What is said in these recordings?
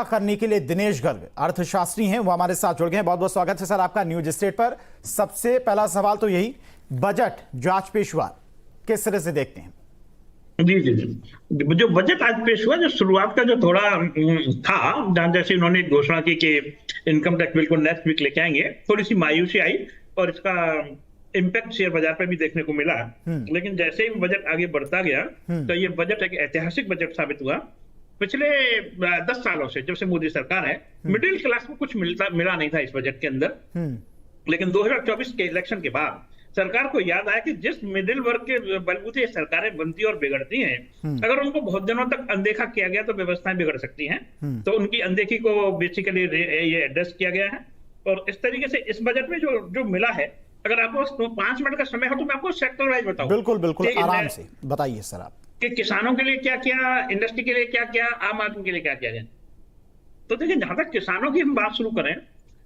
करने के लिए दिनेश गर्ग अर्थशास्त्री हैं, वो हमारे साथ जुड़ गए हैं। बहुत बहुत स्वागत है सर आपका न्यूज स्टेट पर। सबसे पहला सवाल तो यही, बजट जो आज पेश हुआ किस तरह से देखते हैं? जी जी जी, जो बजट आज पेश हुआ, जो शुरुआत का जो थोड़ा था, जहां जैसे उन्होंने घोषणा की कि इनकम टैक्स बिल को नेक्स्ट वीक लेके आएंगे, थोड़ी सी मायूसी आई और इसका इम्पैक्ट शेयर बाजार पे भी देखने को मिला। लेकिन जैसे ही बजट आगे बढ़ता गया तो ये बजट एक ऐतिहासिक बजट साबित हुआ। पिछले 10 सालों से, जब से मोदी सरकार है, मिडिल क्लास को कुछ मिला नहीं था इस बजट के अंदर। लेकिन 2024 के इलेक्शन के बाद सरकार को याद आया कि जिस मिडिल वर्ग के बलबूते सरकारें बनती और बिगड़ती हैं, अगर उनको बहुत दिनों तक अनदेखा किया गया तो व्यवस्थाएं बिगड़ सकती हैं। तो उनकी अनदेखी को बेसिकली ये एड्रेस किया गया है। और इस तरीके से इस बजट में जो जो मिला है, अगर आपको 5 मिनट का समय हो तो मैं आपको सेक्टर वाइज बताऊं। बिल्कुल बिल्कुल, आराम से बताइए सर आप कि किसानों के लिए क्या किया, इंडस्ट्री के लिए क्या किया, आम आदमी के लिए क्या किया गया। तो देखिए, जहां तक किसानों की हम बात शुरू करें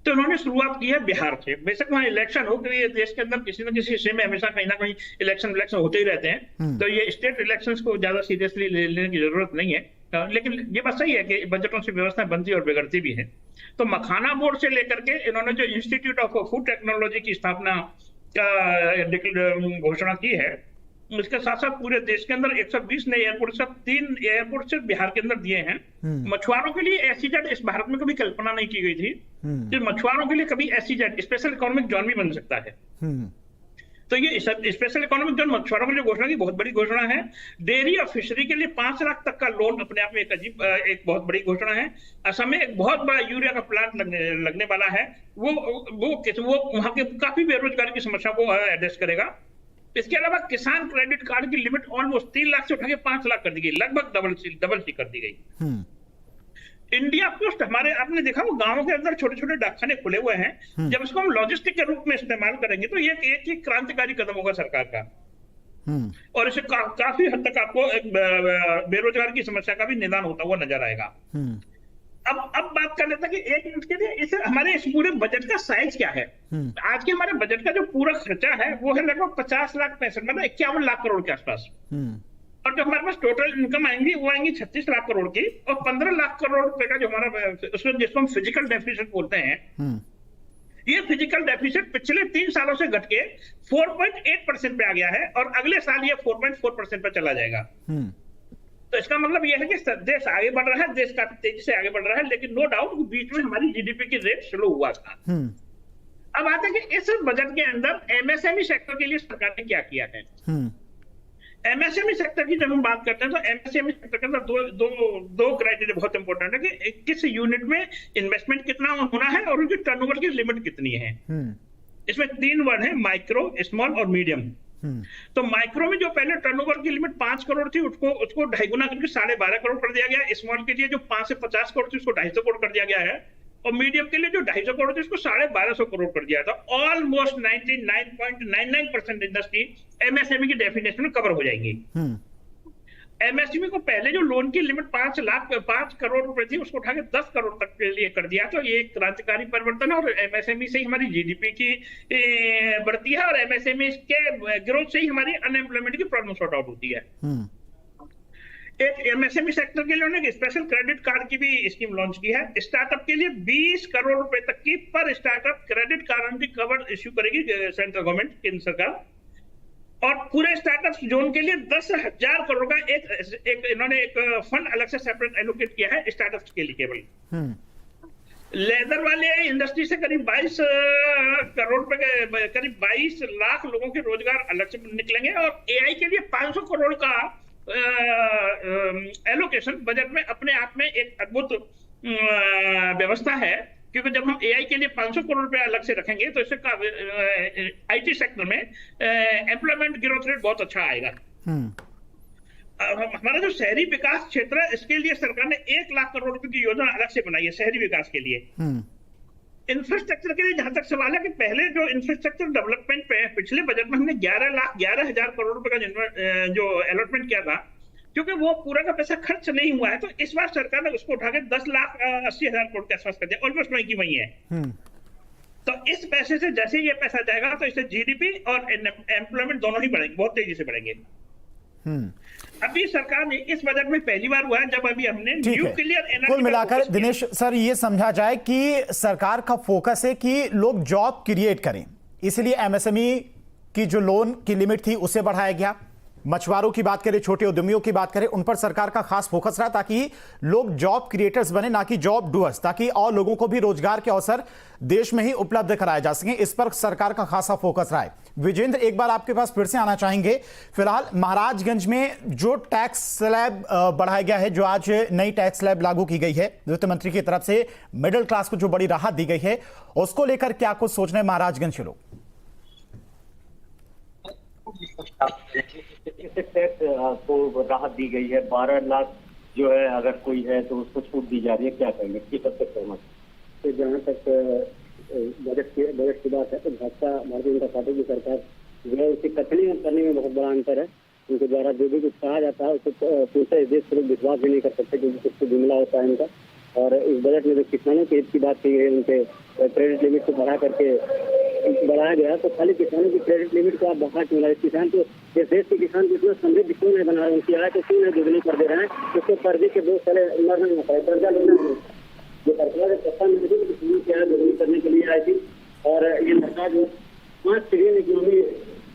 तो उन्होंने शुरुआत की है बिहार से। बेशक वहां इलेक्शन हो, क्योंकि देश के अंदर किसी न किसी हिस्से में हमेशा कहीं ना कहीं इलेक्शन होते ही रहते हैं, तो ये स्टेट इलेक्शंस को ज्यादा सीरियसली लेने की जरूरत नहीं है। लेकिन ये बात सही है कि बजटों से व्यवस्था बनती और बिगड़ती भी है। तो मखाना बोर्ड से लेकर के इन्होंने जो इंस्टीट्यूट ऑफ फूड टेक्नोलॉजी की स्थापना घोषणा की है, इसके साथ साथ पूरे देश के अंदर 120 नए एयरपोर्ट, सब 3 एयरपोर्ट सिर्फ बिहार के अंदर दिए हैं। मछुआरों के लिए एसईजेड इस भारत में कभी कल्पना नहीं की गई थी कि मछुआरों के लिए कभी एसईजेड, स्पेशल इकोनॉमिक जोन भी बन सकता है। तो ये स्पेशल इकोनॉमिक जोन मछुआरों के लिए घोषणा की बहुत बड़ी घोषणा है। डेयरी और फिशरी के लिए 5 लाख तक का लोन अपने आप में एक बहुत बड़ी घोषणा है। असम में एक बहुत बड़ा यूरिया का प्लांट लगने वाला है। वो वहां के काफी बेरोजगारी की समस्या को एड्रेस करेगा। इसके अलावा किसान क्रेडिट कार्ड की लिमिट ऑलमोस्ट 3 लाख से उठा के 5 लाख कर दी गई, लगभग डबल सी कर दी गई। इंडिया पोस्ट, हमारे आपने देखा वो गांवों के अंदर छोटे छोटे डाकखाने खुले हुए हैं। जब इसको हम लॉजिस्टिक के रूप में इस्तेमाल करेंगे तो ये एक क्रांतिकारी कदम होगा सरकार का। और इससे काफी हद तक आपको एक बेरोजगार की समस्या का भी निदान होता हुआ नजर आएगा। अब बात कर लेते हैं कि एक मिनट के लिए इस हमारे इस पूरे बजट का साइज क्या है। आज के हमारे बजट का जो पूरा खर्चा है वो है लगभग 50 लाख 65, मतलब 51 लाख करोड़ के आसपास। और जो हमारे पास टोटल इनकम आएंगी वो आएंगी 36 लाख करोड़ की, और 15 लाख करोड़ रुपए का जो हमारा उसमें जिसको हम फिजिकल डेफिसिट बोलते हैं, ये फिजिकल डेफिसिट पिछले 3 सालों से घट के 4.8% पे आ गया है और अगले साल ये 4.4% पे चला जाएगा। तो इसका मतलब यह है कि देश आगे बढ़ रहा है, देश काफी तेजी से आगे बढ़ रहा है। लेकिन नो डाउट बीच में हमारी जीडीपी की रेट स्लो हुआ था। अब आते हैं कि इस बजट के अंदर एमएसएमई सेक्टर के लिए सरकार ने क्या किया है। एमएसएमई सेक्टर की जब हम बात करते हैं तो एमएसएमई सेक्टर के अंदर दो क्राइटेरिया बहुत इंपॉर्टेंट है कि किस यूनिट में इन्वेस्टमेंट कितना होना है और उनकी टर्नओवर की लिमिट कितनी है। इसमें 3 वर्ड है, माइक्रो, स्मॉल और मीडियम। तो माइक्रो में जो पहले टर्नओवर की लिमिट 5 करोड़ थी, उसको 2.5 गुना करके 12.5 करोड़ कर दिया गया। स्मॉल के लिए जो 5 से 50 करोड़ थी उसको 250 करोड़ कर दिया गया है। और मीडियम के लिए जो 250 करोड़ थी उसको 1250 करोड़ कर दिया था। ऑलमोस्ट 99.99% इंडस्ट्री एमएसएमई की डेफिनेशन में कवर हो जाएंगी। एमएसएमई को पहले जो लोन की लिमिट 5 करोड़ रुपए थी उसको उठा के 10 करोड़ तक के लिए कर दिया। तो ये एक क्रांतिकारी परिवर्तन है और एमएसएमई से ही हमारी जीडीपी की बढ़ती है और एमएसएमई के ग्रोथ से ही हमारी अनएम्प्लॉयमेंट की प्रॉब्लम सॉर्ट आउट होती है। एक एमएसएमई सेक्टर के लिए उन्होंने स्पेशल क्रेडिट कार्ड की भी स्कीम लॉन्च की है। स्टार्टअप के लिए 20 करोड़ रुपए तक की पर स्टार्टअप क्रेडिट कार्ड की कवर इश्यू करेगी सेंट्रल गवर्नमेंट, केंद्र सरकार। और पूरे स्टार्टअप जोन के लिए 10,000 करोड़ का एक इन्होंने एक फंड अलग से सेपरेट एलोकेट किया है स्टार्टअप्स के लिए केवल। लेदर वाले इंडस्ट्री से करीब 22 करोड़ रुपए के करीब 22 लाख लोगों के रोजगार अलग से निकलेंगे। और एआई के लिए 500 करोड़ का एलोकेशन बजट में अपने आप में एक अद्भुत व्यवस्था है, क्योंकि जब हम एआई के लिए 500 करोड़ रुपए अलग से रखेंगे तो इससे आईटी सेक्टर में एम्प्लॉयमेंट ग्रोथ रेट बहुत अच्छा आएगा। हमारा जो शहरी विकास क्षेत्र है इसके लिए सरकार ने 1 लाख करोड़ रुपए की योजना अलग से बनाई है शहरी विकास के लिए। इंफ्रास्ट्रक्चर के लिए जहां तक सवाल है कि पहले जो इंफ्रास्ट्रक्चर डेवलपमेंट पे पिछले बजट में हमने 11,00,000 करोड़ रुपए का जो अलॉटमेंट किया था, क्योंकि वो पूरा का पैसा खर्च नहीं हुआ है, तो इस बार सरकार ने उसको उठा के 10,80,000 करोड़ के आसपास कर दिया। ऑलमोस्ट वही की वही है। तो इस पैसे से जैसे ये पैसा जाएगा तो इससे जीडीपी और एम्प्लॉयमेंट दोनों ही बढ़ेंगे, बहुत तेजी से बढ़ेंगे। अभी सरकार ने इस बजट में पहली बार हुआ है जब अभी हमने ठीक है, न्यूक्लियर एनर्जी कुल मिलाकर दिनेश सर ये समझा जाए कि सरकार का फोकस है कि लोग जॉब क्रिएट करें, इसलिए एमएसएमई की जो लोन की लिमिट थी उसे बढ़ाया गया। मछुआरों की बात करें, छोटे उद्यमियों की बात करें, उन पर सरकार का खास फोकस रहा ताकि लोग जॉब क्रिएटर्स बने, ना कि जॉब डूअर्स, ताकि और लोगों को भी रोजगार के अवसर देश में ही उपलब्ध कराए जा सकें। इस पर सरकार का खासा फोकस रहा है। विजेंद्र, एक बार आपके पास फिर से आना चाहेंगे। फिलहाल महाराजगंज में जो टैक्स स्लैब बढ़ाया गया है, जो आज नई टैक्स स्लैब लागू की गई है वित्त मंत्री की तरफ से, मिडिल क्लास को जो बड़ी राहत दी गई है, उसको लेकर क्या कुछ सोच रहे हैं महाराजगंज के लोग? टैक्स को राहत दी गई है। 12 लाख जो है अगर कोई है तो उसको छूट दी जा रही है। क्या कहेंगे, किस हद तक सहमत? तो जहाँ तक बजट की बात है तो भाजपा भारतीय जनता पार्टी की सरकार जो है उसे कथनी करने में बहुत बड़ा अंतर है। उनके द्वारा जो भी कुछ कहा जाता है उसको पूरे देश के लोग विश्वास भी नहीं कर सकते क्योंकि कुछ तो जुमला होता है इनका। और इस बजट में जो किसानों के हित की बात की गई, उनके क्रेडिट लिमिट को बढ़ाया गया, तो खाली किसानों की क्रेडिट लिमिट को आप बढ़ा क्यों रहे? किसान को, इस देश के किसान को इतना समृद्ध क्यों नहीं बना रहे? उनकी आय को क्यों नहीं दुगनी कर दे रहे हैं? उसको कर्जे के बोझ तले मरना नहीं पड़े, कर्जा लेना है। जो सरकार सत्ता में थी किसानों की आय दुगनी करने के लिए आई थी, और ये सरकार जो 5 ट्रिलियन इकोनॉमी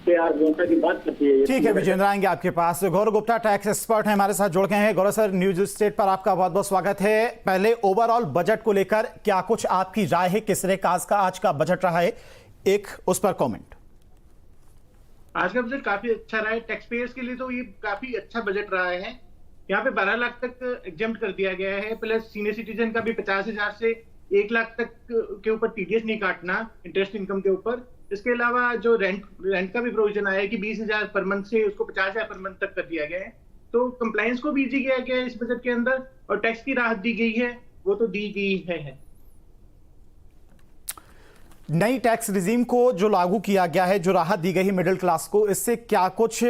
के अर्थव्यवस्था की बात करती है। ठीक है विजेंद्र, आएंगे आपके पास। गौरव गुप्ता टैक्स एक्सपर्ट हैं, हमारे साथ जुड़ गए हैं। गौरव सर, न्यूज स्टेट पर आपका बहुत बहुत स्वागत है। पहले ओवरऑल बजट को लेकर क्या कुछ आपकी राय है? किस तरह का आज का बजट रहा है, एक उस पर कमेंट। आज का बजट काफी अच्छा रहा है। टैक्स पेयर्स के लिए तो ये काफी अच्छा बजट रहा है। यहाँ पे 12 लाख तक एग्जेम्प्ट कर दिया गया है, प्लस सीनियर सिटीजन का भी 50,000 से 1 लाख तक के ऊपर टीडीएस नहीं काटना इंटरेस्ट इनकम के ऊपर। इसके अलावा जो रेंट का भी प्रोविजन आया है कि 20,000 पर मंथ से उसको 50,000 पर मंथ तक कर दिया गया है। तो कंप्लायंस को भी इजी किया गया है इस बजट के अंदर, और टैक्स की राहत दी गई है, वो तो दी गई है। नई टैक्स रिजीम को जो लागू किया गया है, जो राहत दी गई है मिडिल क्लास को, इससे क्या कुछ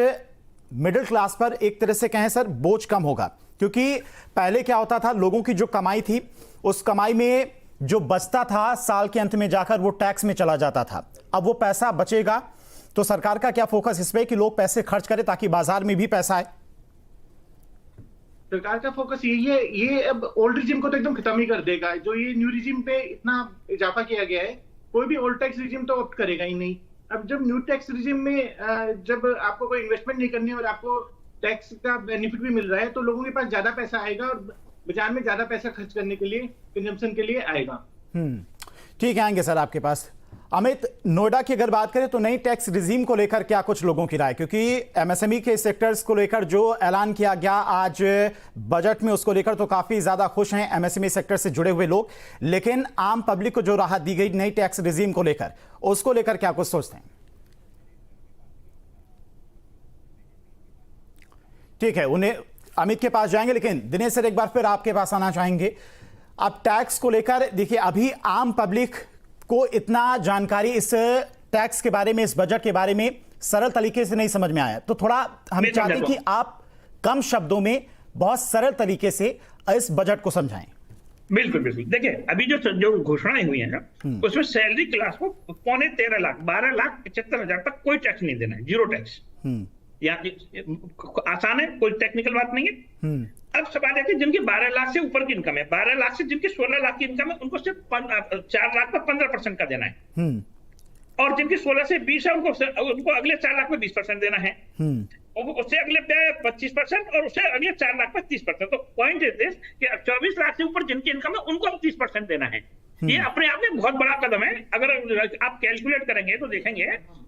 मिडिल क्लास पर एक तरह से कहें सर बोझ कम होगा? क्योंकि पहले क्या होता था, लोगों की जो कमाई थी उस कमाई में जो बचता था साल के अंत में जाकर वो टैक्स में चला जाता था। अब वो पैसा बचेगा, तो सरकार का क्या फोकस इस पे कि लोग पैसे खर्च करें ताकि बाजार में भी पैसा आए? सरकार का फोकस यही है। ये अब ओल्ड रिजिम को तो एकदम खत्म ही कर देगा। जो ये न्यू रिजिम पे इतना इजाफा किया गया है, कोई भी ओल्ड टैक्स रिजिम तो ऑप्ट करेगा ही नहीं। अब जब न्यू टैक्स रिजिम में जब आपको कोई इन्वेस्टमेंट नहीं करनी और आपको टैक्स का बेनिफिट भी मिल रहा है, तो लोगों के पास ज्यादा पैसा आएगा और बाजार में ज्यादा पैसा खर्च करने के लिए, कंजम्पशन के लिए आएगा। ठीक है, आएंगे सर आपके पास। अमित, नोएडा की अगर बात करें तो नई टैक्स रिजीम को लेकर क्या कुछ लोगों की राय? क्योंकि एमएसएमई के सेक्टर्स को लेकर जो ऐलान किया गया आज बजट में, उसको लेकर तो काफी ज्यादा खुश हैं एमएसएमई सेक्टर से जुड़े हुए लोग, लेकिन आम पब्लिक को जो राहत दी गई नई टैक्स रिजीम को लेकर, उसको लेकर क्या कुछ सोचते हैं? ठीक है, उन्हें अमित के पास जाएंगे, लेकिन दिनेश सर एक बार फिर आपके पास आना चाहेंगे। अब टैक्स को लेकर देखिए, अभी आम पब्लिक को इतना जानकारी इस टैक्स के बारे में, इस बजट के बारे में सरल तरीके से नहीं समझ में आया, तो थोड़ा हम चाहते हैं कि आप कम शब्दों में बहुत सरल तरीके से इस बजट को समझाएं। बिल्कुल बिल्कुल। देखिए, अभी जो घोषणाएं हुई हैं ना, उसमें सैलरी क्लास को 13.25 लाख 12,75,000 तक कोई टैक्स नहीं देना है, जीरो टैक्स। या आसान है, कोई टेक्निकल बात नहीं है। अब सवाल है कि जिनकी 12 लाख से ऊपर की इनकम है, 12 लाख से जिनकी 16 लाख की इनकम है, उनको सिर्फ 4 लाख पर 15% का देना है। और जिनकी 16 से 20 है, उनको अगले 4 लाख में 20% देना है। उससे अगले पे 25% और उससे अगले 4 लाख में 30%। तो पॉइंट इज दिस कि 24 लाख से ऊपर जिनकी इनकम है उनको अब 30% देना है। ये अपने आप में बहुत बड़ा कदम है। अगर आप कैलकुलेट करेंगे तो देखेंगे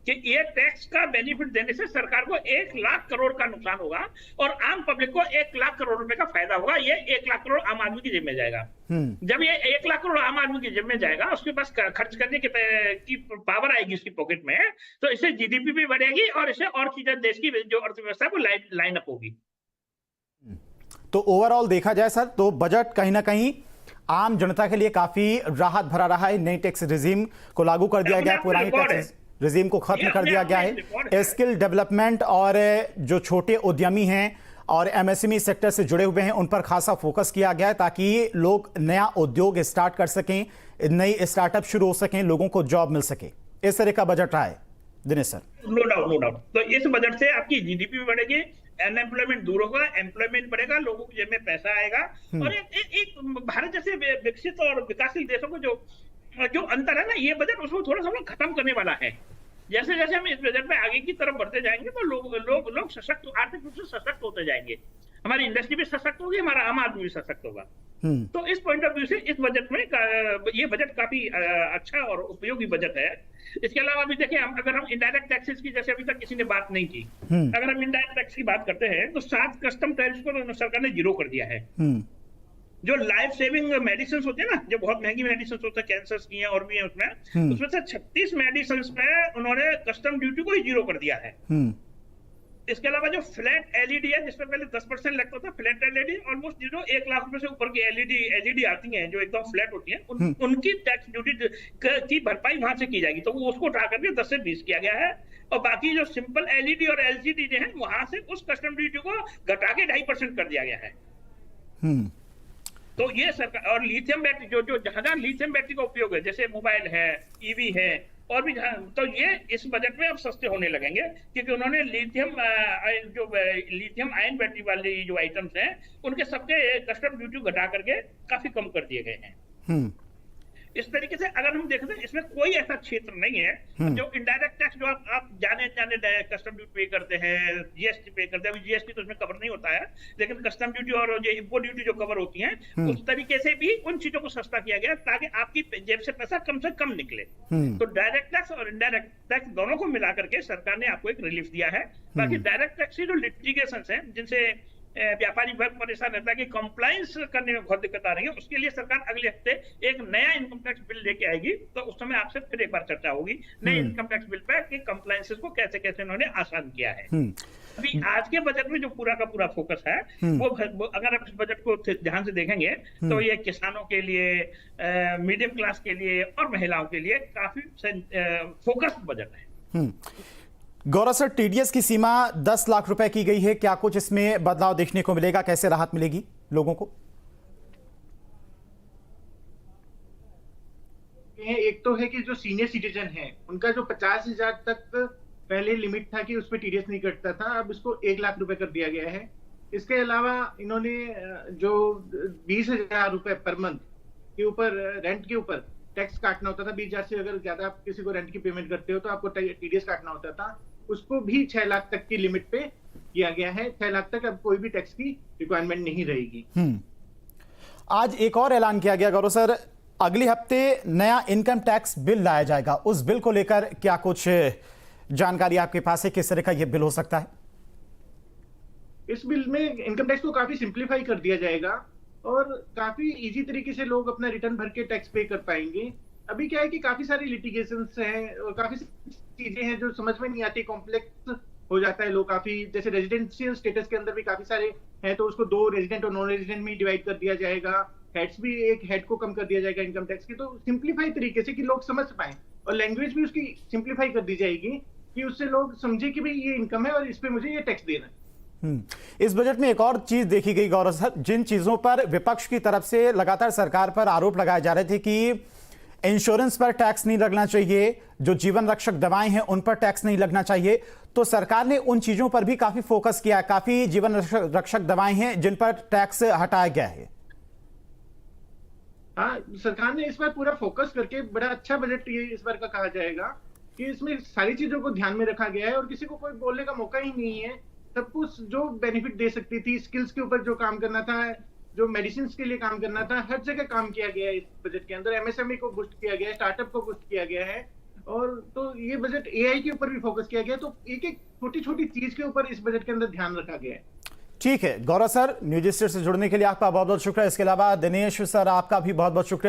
कि ये टैक्स का बेनिफिट देने से सरकार को 1 लाख करोड़ का नुकसान होगा और आम पब्लिक को 1 लाख करोड़ रुपए का फायदा होगा। ये 1 लाख करोड़ आम आदमी की जेब में जाएगा। जब ये 1 लाख करोड़ आम आदमी की जेब में जाएगा, उसके पास खर्च करने की पावर आएगी उसकी पॉकेट में, तो इससे जीडीपी भी बढ़ेगी और इससे और चीजें देश की जो अर्थव्यवस्था वो लाइन अप होगी। तो ओवरऑल देखा जाए सर, तो बजट कहीं ना कहीं आम जनता के लिए काफी राहत भरा रहा है। नई टैक्स रिजीम को लागू कर दिया गया, पुरानी टैक्स रिजीम को खत्म कर दिया गया है। स्किल डेवलपमेंट और जो छोटे उद्यमी हैं और एमएसएमई सेक्टर से जुड़े हुए हैं, उन पर खासा फोकस किया गया है ताकि लोग नया उद्योग स्टार्ट कर सकें, नई स्टार्टअप शुरू हो सकें, लोगों को जॉब मिल सके। इस तरह का बजट रहा है दिनेश सर। No doubt. तो इस बजट से आपकी जीडीपी भी बढ़ेगी, अनएम्प्लॉयमेंट दूर होगा, एम्प्लॉयमेंट बढ़ेगा, लोगों की जेब में पैसा आएगा और एक भारत जैसे विकसित और विकासशील देशों को जो अंतर है ना, ये बजट उसको थोड़ा सा खत्म करने वाला है। जैसे जैसे हम इस बजट में आगे की तरफ बढ़ते जाएंगे तो लोग सशक्त, आर्थिक रूप से सशक्त होते जाएंगे, हमारी इंडस्ट्री भी सशक्त होगी, हमारा आम आदमी भी सशक्त होगा। तो इस पॉइंट ऑफ व्यू से इस बजट में ये बजट काफी अच्छा और उपयोगी बजट है। इसके अलावा भी देखिए, अगर हम इनडायरेक्ट टैक्सेस की, जैसे अभी तक किसी ने बात नहीं की, अगर हम इनडायरेक्ट टैक्स की बात करते हैं तो 7 कस्टम टैरिफ को सरकार ने 0 कर दिया है। जो लाइफ सेविंग मेडिसिन होते हैं ना, जो बहुत महंगी मेडिसिन होते हैं, कैंसर की हैं और भी हैं उसमें से 36 मेडिसिन पे उन्होंने कस्टम ड्यूटी को ही 0 कर दिया है। इसके अलावा जो फ्लैट एलईडी है, जिसमें पहले 10% लगता था, फ्लैट एलईडी ऑलमोस्ट 1 लाख रुपए से ऊपर की एलईडी आती हैं जो एकदम फ्लैट होती हैं, उनकी टैक्स ड्यूटी की भरपाई वहां से की जाएगी, तो वो उसको उठा करके 10 से 20 किया गया है। और बाकी जो सिंपल एलईडी और एलसीडी है, वहां से उस कस्टम ड्यूटी को घटा के 2.5% कर दिया गया है। तो ये सरकार, और लिथियम बैटरी जो जहां लिथियम बैटरी का उपयोग है, जैसे मोबाइल है, ईवी है और भी, तो ये इस बजट में अब सस्ते होने लगेंगे, क्योंकि उन्होंने लिथियम आयन बैटरी वाली जो आइटम्स हैं उनके सबके कस्टम ड्यूटी घटा करके काफी कम कर दिए गए हैं। इस तरीके से अगर हम देखते हैं, इसमें कोई ऐसा क्षेत्र नहीं है जो इनडायरेक्ट टैक्स जो आप जाने कस्टम ड्यूटी पे करते हैं, जीएसटी पे करते हैं, जीएसटी तो इसमें कवर नहीं होता है, लेकिन कस्टम ड्यूटी और जो इंपोर्ट ड्यूटी जो कवर होती है, उस तरीके से भी उन चीजों को सस्ता किया गया ताकि आपकी जेब से पैसा कम से कम निकले। तो डायरेक्ट टैक्स और इनडायरेक्ट टैक्स दोनों को मिला करके सरकार ने आपको एक रिलीफ दिया है। बाकी डायरेक्ट टैक्स की जो लिटिगेशन है, जिनसे व्यापारी वर्ग परेशान रहता है कि कंप्लायंस करने में बहुत दिक्कत आ रही है, उसके लिए सरकार अगले हफ्ते एक नया इनकम टैक्स बिल लेके आएगी, तो उस समय आपसे फिर एक बार चर्चा होगी नए इनकम टैक्स बिल पर कि कंप्लायंसेस को कैसे कैसे उन्होंने आसान किया है। अभी आज के बजट में जो पूरा का पूरा फोकस है वो अगर आप इस बजट को ध्यान से देखेंगे तो ये किसानों के लिए, मीडियम क्लास के लिए और महिलाओं के लिए काफी फोकस्ड बजट है। गौरव सर, टीडीएस की सीमा 10 लाख रुपए की गई है, क्या कुछ इसमें बदलाव देखने को मिलेगा? कैसे राहत मिलेगी लोगों को? एक तो है कि जो सीनियर सिटीजन है उनका जो 50,000 तक पहले लिमिट था कि उस पर टीडीएस नहीं कटता था, अब उसको 1 लाख रुपए कर दिया गया है। इसके अलावा इन्होंने जो 20,000 रुपए पर मंथ के ऊपर रेंट के ऊपर टैक्स काटना होता था, 20,000 से अगर ज्यादा आप किसी को रेंट की पेमेंट करते हो तो आपको टीडीएस काटना होता था, उसको भी 6 लाख तक की लिमिट पे किया गया है। 6 लाख तक अब कोई भी टैक्स की रिक्वायरमेंट नहीं रहेगी। आज एक और ऐलान किया गया गौरव सर, अगले हफ्ते नया इनकम टैक्स बिल लाया जाएगा, उस बिल को लेकर क्या कुछ जानकारी आपके पास है? किस तरह का यह बिल हो सकता है? इस बिल में इनकम टैक्स को काफी सिंप्लीफाई कर दिया जाएगा और काफी इजी तरीके से लोग अपना रिटर्न भर के टैक्स पे कर पाएंगे। अभी क्या है कि काफी सारी लिटिगेशंस हैं और काफी चीजें हैं जो समझ में नहीं आती, कॉम्प्लेक्स हो जाता है। लोग काफी, जैसे रेजिडेंशियल स्टेटस के अंदर भी काफी सारे हैं, तो उसको 2 रेजिडेंट और नॉन रेजिडेंट में डिवाइड कर दिया जाएगा। हेड्स भी, एक हेड को कम कर दिया जाएगा इनकम टैक्स की, तो सिंप्लीफाई तरीके से कि लोग समझ पाए, और लैंग्वेज भी उसकी सिंप्लीफाई कर दी जाएगी कि उससे लोग समझे कि भाई ये इनकम है और इस पे मुझे ये टैक्स देना है। इस बजट में एक और चीज देखी गई गौरव सर, जिन चीजों पर विपक्ष की तरफ से लगातार सरकार पर आरोप लगाए जा रहे थे कि इंश्योरेंस पर टैक्स नहीं लगना चाहिए, जो जीवन रक्षक दवाएं हैं उन पर टैक्स नहीं लगना चाहिए, तो सरकार ने उन चीजों पर भी काफी फोकस किया। काफी जीवन रक्षक दवाएं हैं जिन पर टैक्स हटाया गया है। हाँ, सरकार ने इस बार पूरा फोकस करके बड़ा अच्छा बजट ये इस बार का कहा जाएगा कि इसमें सारी चीजों को ध्यान में रखा गया है और किसी को कोई बोलने का मौका ही नहीं है। सब कुछ जो बेनिफिट दे सकती थी, स्किल्स के ऊपर जो काम करना था, जो मेडिसिन के लिए काम करना था, हर जगह काम किया गया है इस बजट के अंदर। एमएसएमई को बूस्ट किया गया है, स्टार्टअप को बूस्ट किया गया है, और तो ये बजट एआई के ऊपर भी फोकस किया गया है। तो एक एक छोटी छोटी चीज के ऊपर इस बजट के अंदर ध्यान रखा गया है। ठीक है गौरव सर, न्यूज स्टेट से जुड़ने के लिए आपका बहुत बहुत शुक्रिया। इसके अलावा दिनेश सर, आपका भी बहुत बहुत शुक्रिया।